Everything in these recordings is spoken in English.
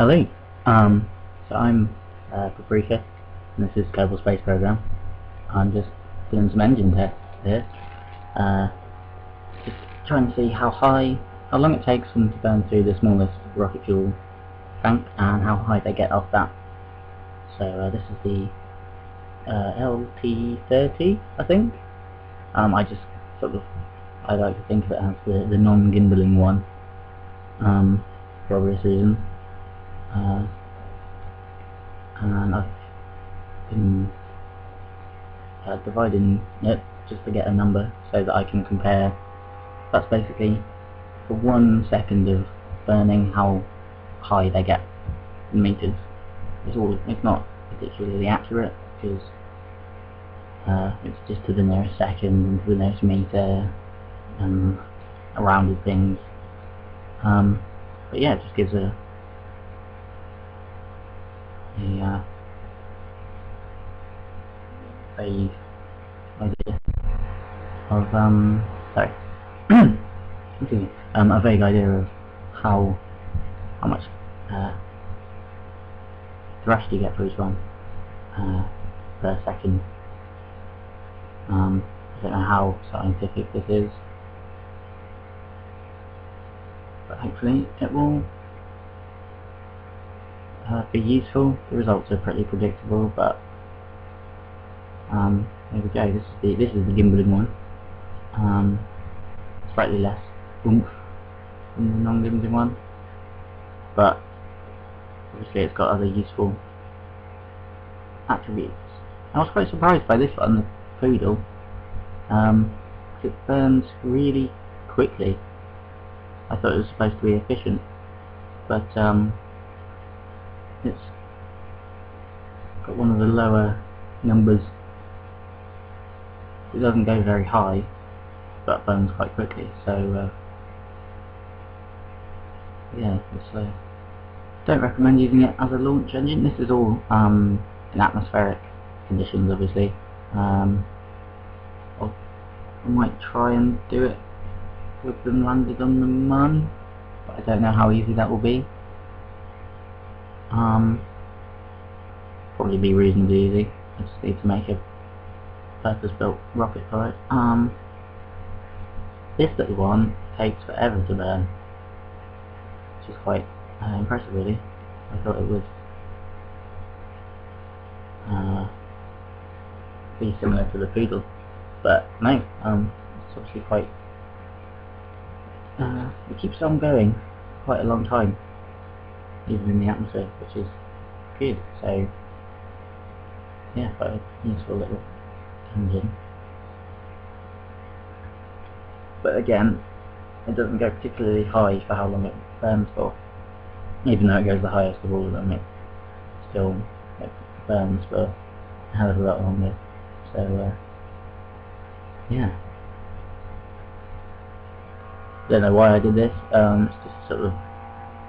Hello, so I'm Paprika, and this is Kerbal Space Program. I'm just doing some engine tests here, just trying to see how long it takes them to burn through the smallest rocket fuel tank, and how high they get off that. So this is the LT30, I think. I like to think of it as the non-gimbaling one, for obvious reasons. And I've been dividing it just to get a number so that I can compare. That's basically for 1 second of burning how high they get in meters. It's not particularly accurate because it's just to the nearest second and to the nearest meter and rounded things. But yeah, it just gives a vague idea of a vague idea of how much thrust you get for each one per second. I don't know how scientific this is, but hopefully it will be useful. The results are pretty predictable, but there we go. This is the gimbaling one. Slightly less oomph than the non-gimbaling one, but obviously it's got other useful attributes. I was quite surprised by this one, the Poodle. It burns really quickly. I thought it was supposed to be efficient, but it's got one of the lower numbers. It doesn't go very high, but burns quite quickly. So yeah, don't recommend using it as a launch engine. This is all in atmospheric conditions, obviously. I might try and do it with them landed on the Moon, but I don't know how easy that will be. Probably be reasonably easy. I just need to make a purpose-built rocket for it. This little one takes forever to burn, which is quite impressive, really. I thought it would be similar to the Poodle, but no. It's obviously quite. It keeps on going quite a long time, even in the atmosphere, which is good. So yeah, quite a useful little engine. But again, it doesn't go particularly high for how long it burns for. Even though it goes the highest of all of them, it still burns for a hell of a lot longer. So yeah. Don't know why I did this. It's just sort of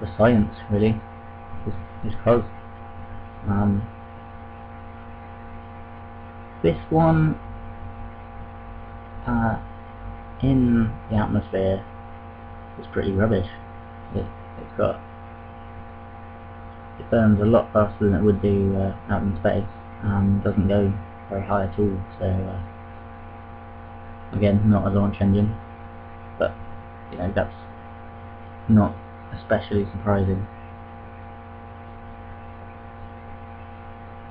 the science, really. Just cause. This one in the atmosphere is pretty rubbish. It burns a lot faster than it would do out in space. Doesn't go very high at all. So again, not a launch engine, but you know, that's not especially surprising.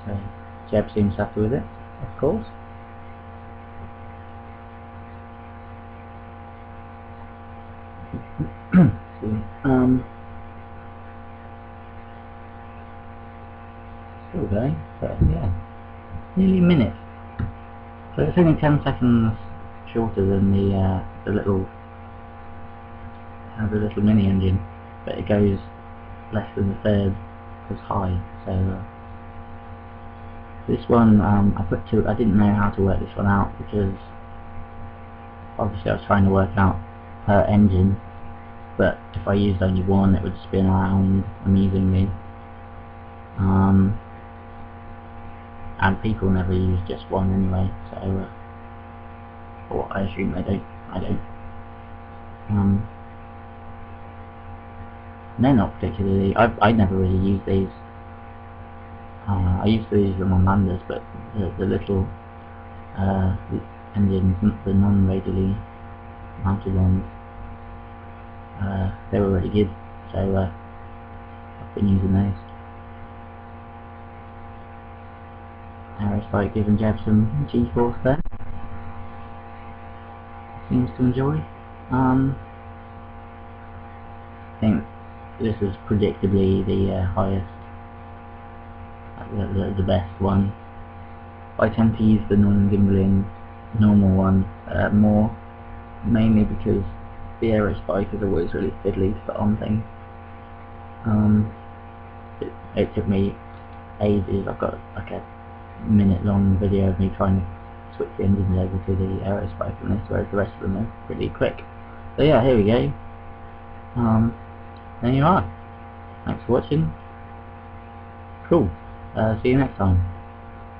So Jeb seems happy with it, of course. Still going, but yeah, nearly a minute. So it's only 10 seconds shorter than the little mini engine, but it goes less than a third as high. So this one, I didn't know how to work this one out, because obviously I was trying to work out per engine, but if I used only one it would spin around amusingly, and people never use just one anyway, so or I assume they don't. they're not particularly. I never really use these. I used to use them on landers, but the little the engines, the non-radially mounted ones, they were really good. So I've been using those. Aerospike giving Jeb some G-force there. Seems to enjoy. I think this is predictably the highest, the best one. I tend to use the non-gimbaling normal one more, mainly because the Aerospike is always really fiddly to put on things. It took me ages. I've got like a minute-long video of me trying to switch the engines over to the Aerospike on this, whereas the rest of them are pretty quick. So yeah, here we go. There you are. Thanks for watching. Cool. See you next time.